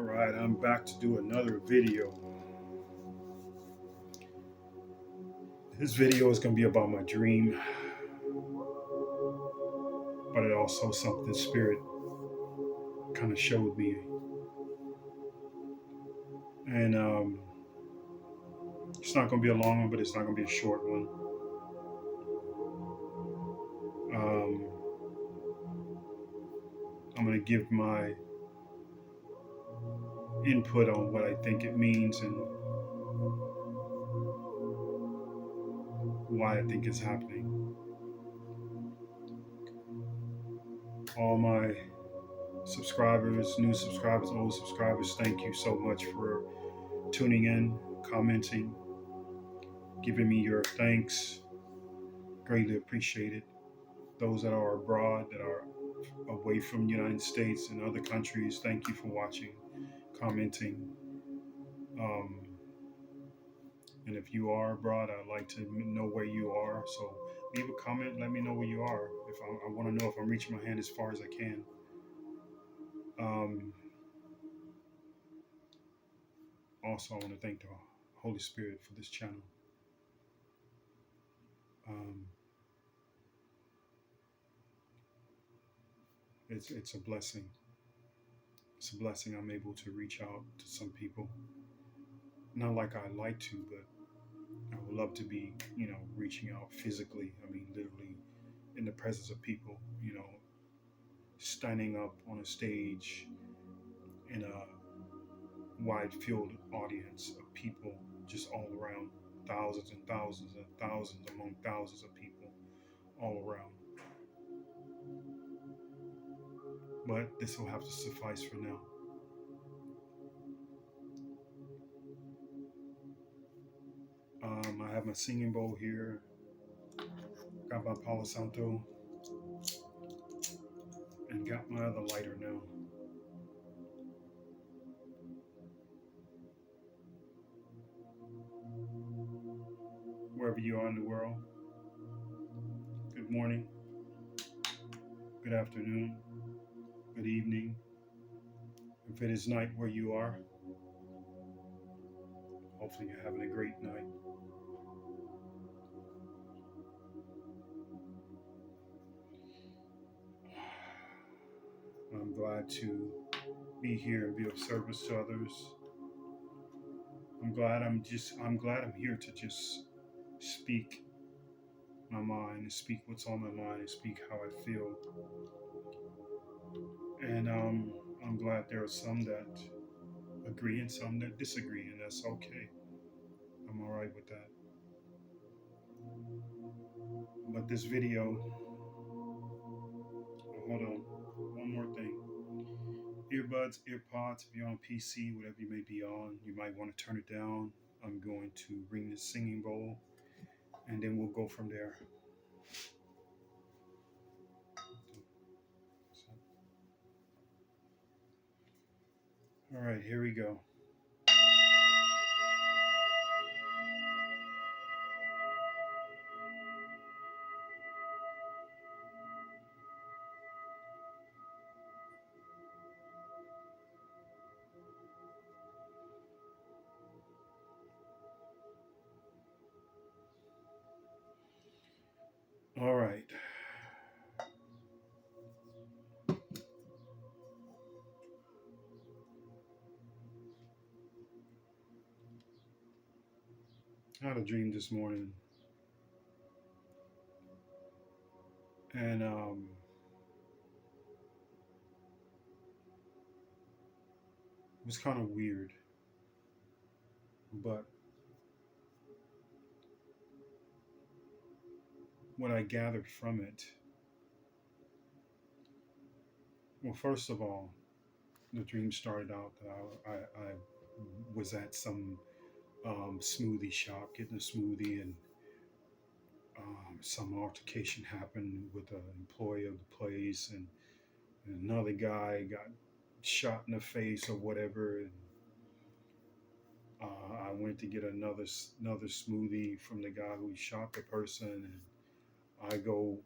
Alright, I'm back to do another video. This video is going to be about my dream, but it also something Spirit kind of showed me. And it's not going to be a long one, but it's not going to be a short one. Um, I'm going to give my input on what I think it means and why I think it's happening. All my subscribers, new subscribers, old subscribers, thank you so much for tuning in, commenting, giving me your thanks. Greatly appreciated. Those that are abroad, that are away from the United States and other countries, thank you for watching, commenting. Um, and if you are abroad, I'd like to know where you are. So leave a comment, let me know where you are. If I want to know if I'm reaching my hand as far as I can. Um, Also, I want to thank the Holy Spirit for this channel. Um, it's a blessing. It's a blessing I'm able to reach out to some people. Not like I like to, but I would love to be, reaching out physically. I mean, literally in the presence of people, standing up on a stage in a wide field audience of people just all around, thousands and thousands and thousands among thousands of people all around. But this will have to suffice for now. I have my singing bowl here, got my Palo Santo, and got my other lighter now. Wherever you are in the world, good morning, good afternoon, good evening. If it is night where you are, hopefully you're having a great night. I'm glad to be here and be of service to others. I'm glad I'm here to just speak my mind and speak what's on my mind and speak how I feel. And I'm glad there are some that agree and some that disagree, and that's okay. I'm all right with that. But this video, hold on, one more thing. Earbuds, earpods, if you're on PC, whatever you may be on, you might want to turn it down. I'm going to ring the singing bowl and then we'll go from there. All right, here we go. All right. I had a dream this morning, and it was kind of weird, but what I gathered from it, well, first of all, the dream started out that I was at some smoothie shop getting a smoothie, and some altercation happened with an employee of the place, and another guy got shot in the face or whatever. And I went to get another smoothie from the guy who shot the person, and I go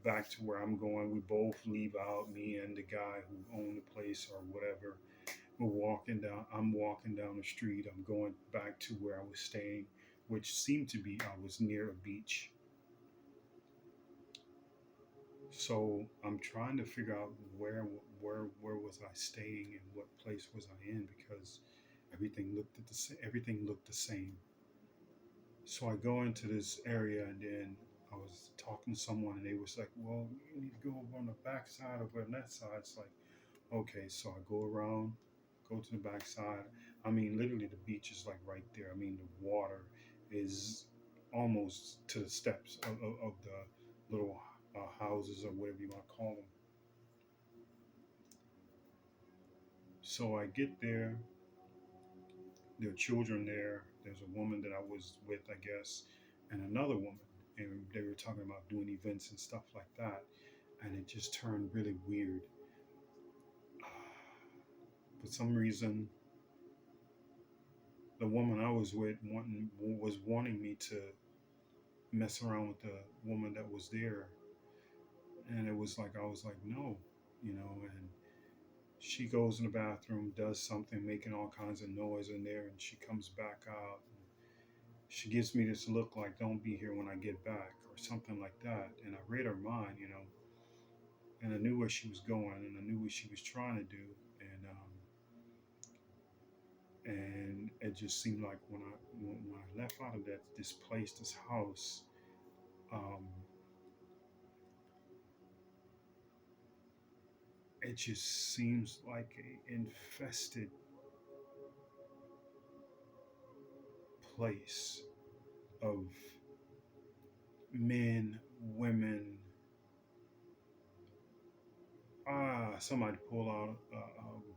back to where I'm going. We both leave out, me and the guy who owned the place or whatever. I'm walking down the street. I'm going back to where I was staying, which seemed to be I was near a beach. So I'm trying to figure out where was I staying and what place was I in because everything looked the same. So I go into this area and then I was talking to someone and they was like, "Well, you need to go over on the back side over on that side." It's like, okay, so I go around, go to the back side. I mean, literally the beach is like right there. I mean, the water is almost to the steps of the little houses or whatever you want to call them. So I get there. There are children there. There's a woman that I was with, I guess, and another woman. And they were talking about doing events and stuff like that. And it just turned really weird. For some reason, the woman I was with was wanting me to mess around with the woman that was there. And it was like, I was like, no, and she goes in the bathroom, does something, making all kinds of noise in there. And she comes back out. She gives me this look like, don't be here when I get back, or something like that. And I read her mind, and I knew where she was going, and I knew what she was trying to do. And it just seemed like when I left out of this place, this house, um, it just seems like a infested place of men, women. Somebody pulled out a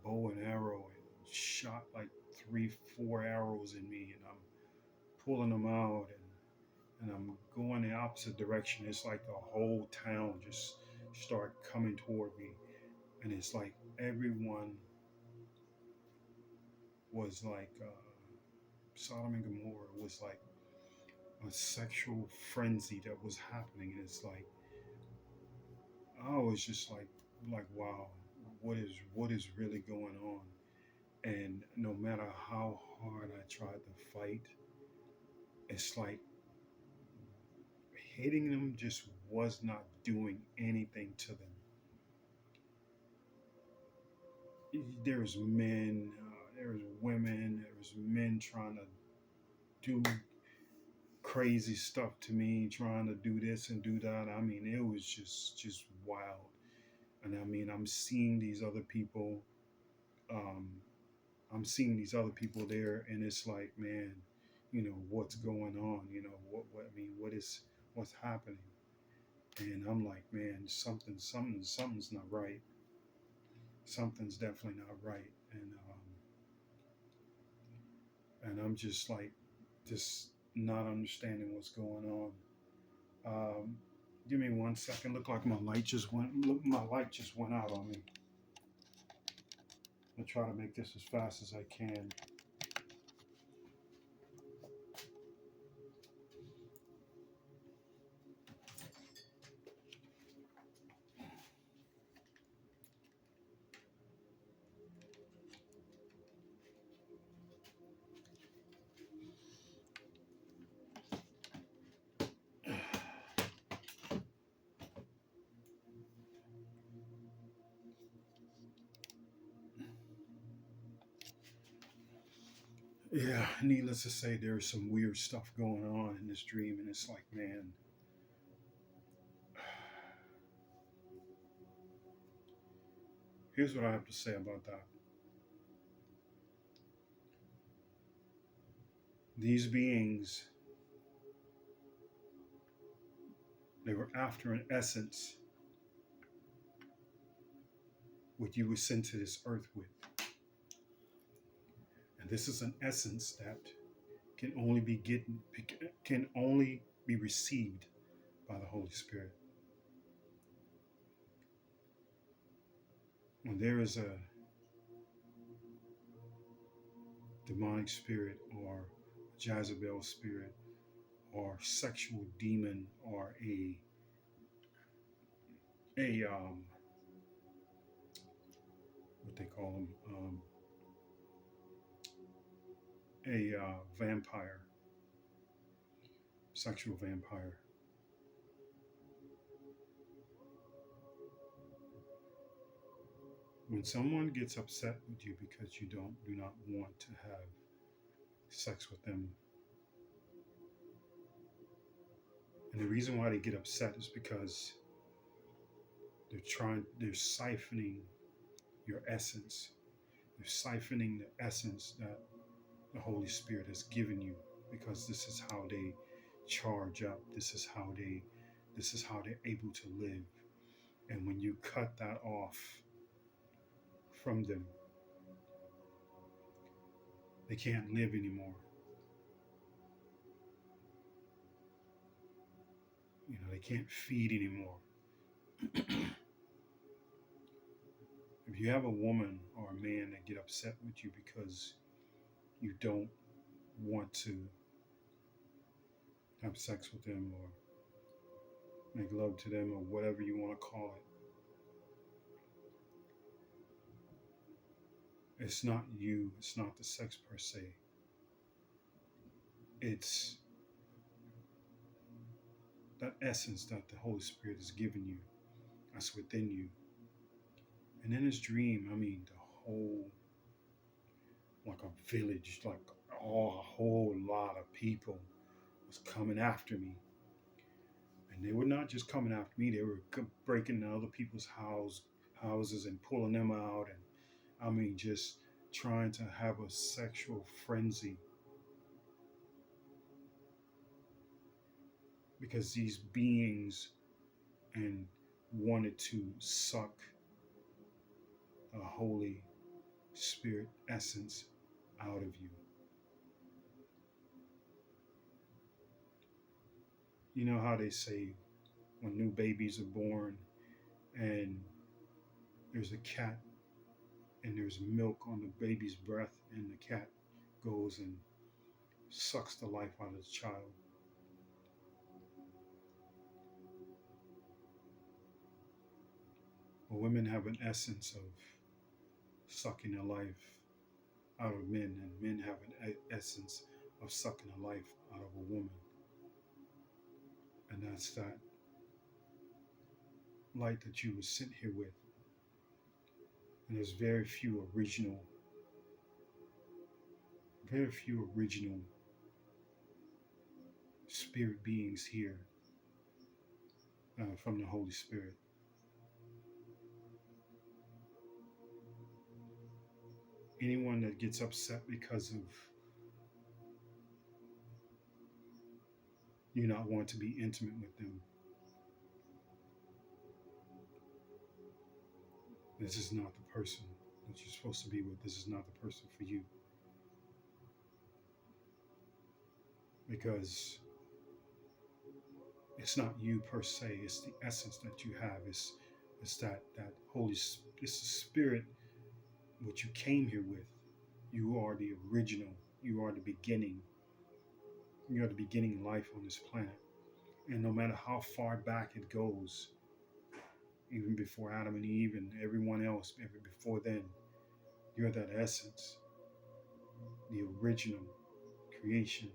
bow and arrow and shot like 3, 4 arrows in me, and I'm pulling them out, and I'm going the opposite direction. It's like the whole town just start coming toward me, and it's like everyone was like Sodom and Gomorrah was like a sexual frenzy that was happening, and it's like I was just like wow, what is really going on? And no matter how hard I tried to fight, it's like hitting them just was not doing anything to them. There's men, there's women, there's men trying to do crazy stuff to me, trying to do this and do that. I mean, it was just wild. And I mean, um, I'm seeing these other people there, and it's like, man, what's going on? What I mean, what's happening? And I'm like, man, something's not right. Something's definitely not right. And I'm just like, just not understanding what's going on. Um, Give me 1 second. Look, my light just went out on me. I'll try to make this as fast as I can. Yeah, needless to say, there's some weird stuff going on in this dream, and it's like, man, here's what I have to say about that. These beings, they were after an essence, what you were sent to this earth with. And this is an essence that can only be getting can only be received by the Holy Spirit. When there is a demonic spirit or Jezebel spirit or sexual demon or a what they call them, a vampire, sexual vampire. When someone gets upset with you because you do not want to have sex with them, and the reason why they get upset is because they're siphoning your essence. They're siphoning the essence that the Holy Spirit has given you, because this is how they charge up. This is how they're able to live. And when you cut that off from them, they can't live anymore. They can't feed anymore. If you have a woman or a man that get upset with you because you don't want to have sex with them or make love to them or whatever you want to call it, it's not you, it's not the sex per se. It's that essence that the Holy Spirit has given you, that's within you. And in his dream, I mean, the whole, like a village, like a whole lot of people was coming after me. And they were not just coming after me, they were breaking into other people's houses and pulling them out. And I mean, just trying to have a sexual frenzy, because these beings and wanted to suck the Holy Spirit essence out of you. You know how they say when new babies are born and there's a cat and there's milk on the baby's breath, and the cat goes and sucks the life out of the child. Well, women have an essence of sucking the life out of men, and men have an essence of sucking the life out of a woman. And that's that light that you were sent here with. And there's very few original spirit beings here from the Holy Spirit. Anyone that gets upset because of you not want to be intimate with them, this is not the person that you're supposed to be with. This is not the person for you. Because it's not you per se, it's the essence that you have. It's that holy, it's the spirit what you came here with. You are the original. You are the beginning. You are the beginning life on this planet. And no matter how far back it goes, even before Adam and Eve and everyone else, ever before then, you're that essence, the original creation.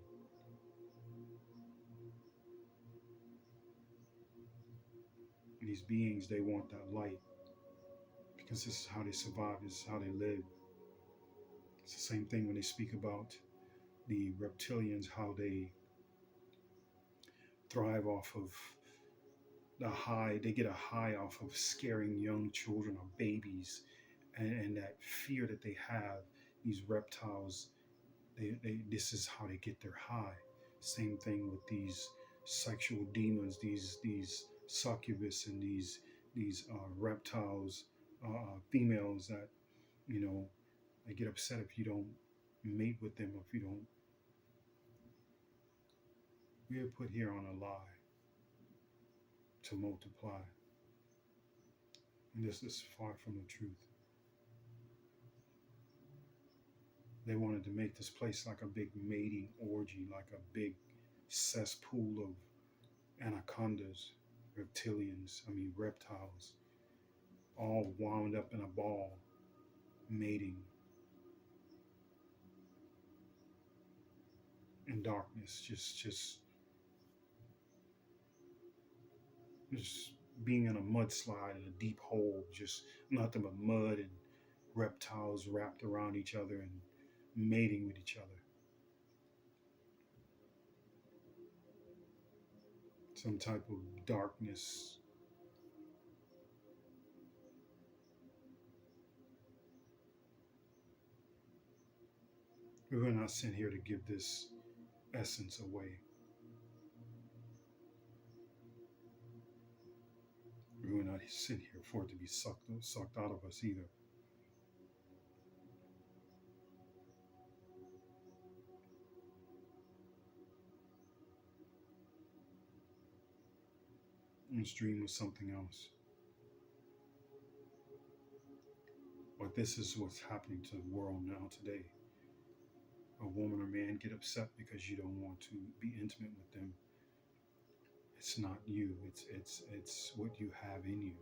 And these beings, they want that light, because this is how they survive, this is how they live. It's the same thing when they speak about the reptilians, how they thrive off of the high, they get a high off of scaring young children or babies, and that fear that they have, these reptiles, this is how they get their high. Same thing with these sexual demons, these succubus and these reptiles, females that you know they get upset if you don't mate with them, if you don't. We are put here on a lie to multiply, and this is far from the truth. They wanted to make this place like a big mating orgy, like a big cesspool of anacondas, reptiles, all wound up in a ball, mating. in darkness, just being in a mudslide in a deep hole, just nothing but mud and reptiles wrapped around each other and mating with each other. Some type of darkness. We were not sent here to give this essence away. We were not sent here for it to be sucked out of us either. This dream was something else. But this is what's happening to the world now today. A woman or man get upset because you don't want to be intimate with them. It's not you. It's what you have in you.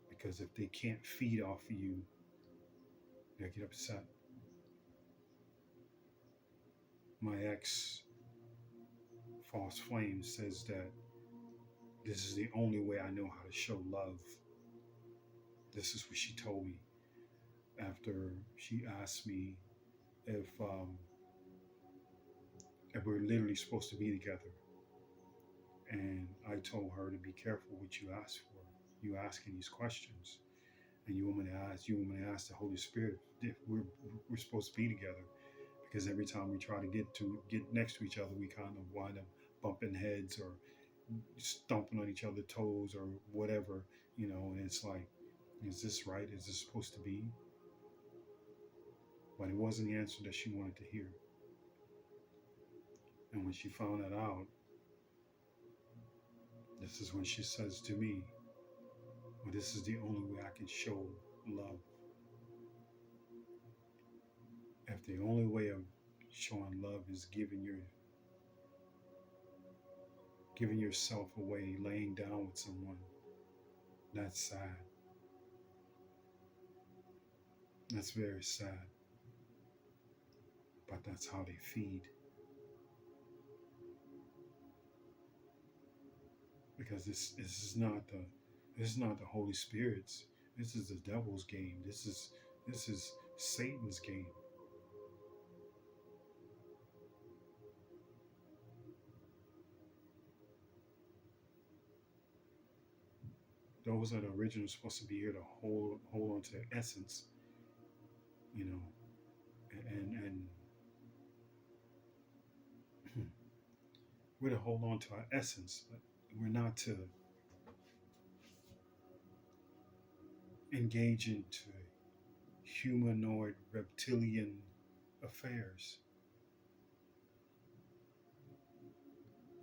Because if they can't feed off of you, they get upset. My ex, False Flame, says that this is the only way I know how to show love. This is what she told me after she asked me if we're literally supposed to be together. And I told her to be careful what you ask for. You asking these questions, and you want me to ask the Holy Spirit if we're supposed to be together. Because every time we try to get next to each other, we kind of wind up bumping heads or stomping on each other's toes or whatever, And it's like, is this right? Is this supposed to be? But it wasn't the answer that she wanted to hear. And when she found that out, this is when she says to me, well, this is the only way I can show love. If the only way of showing love is giving yourself away, laying down with someone, that's sad. That's very sad. But that's how they feed. Because this is not the Holy Spirit's. This is the devil's game. This is Satan's game. Those are the originals supposed to be here to hold on to their essence, and we're to hold on to our essence, but we're not to engage into humanoid reptilian affairs.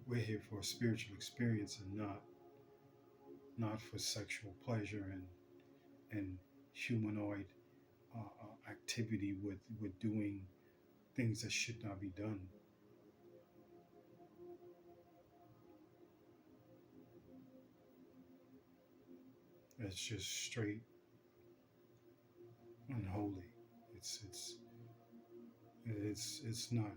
We're here for a spiritual experience and not for sexual pleasure and humanoid activity with doing things that should not be done. That's just straight unholy. It's not.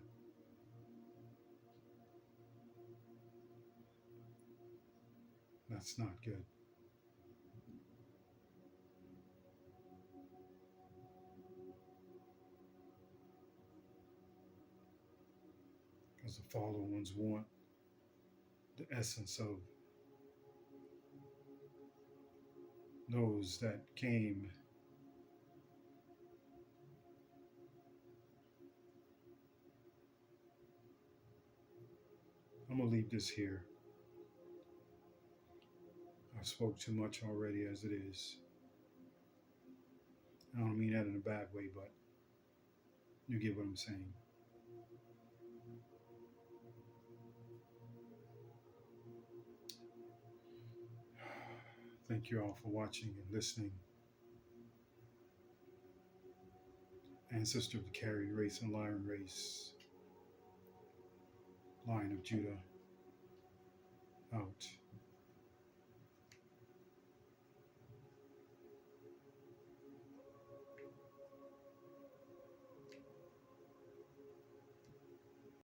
That's not good. Because the fallen ones want the essence of those that came I'm going to leave this here. I spoke too much already as it is. I don't mean that in a bad way, but you get what I'm saying. Thank you all for watching and listening. Ancestor of the carried race and lion race. Lion of Judah. Out.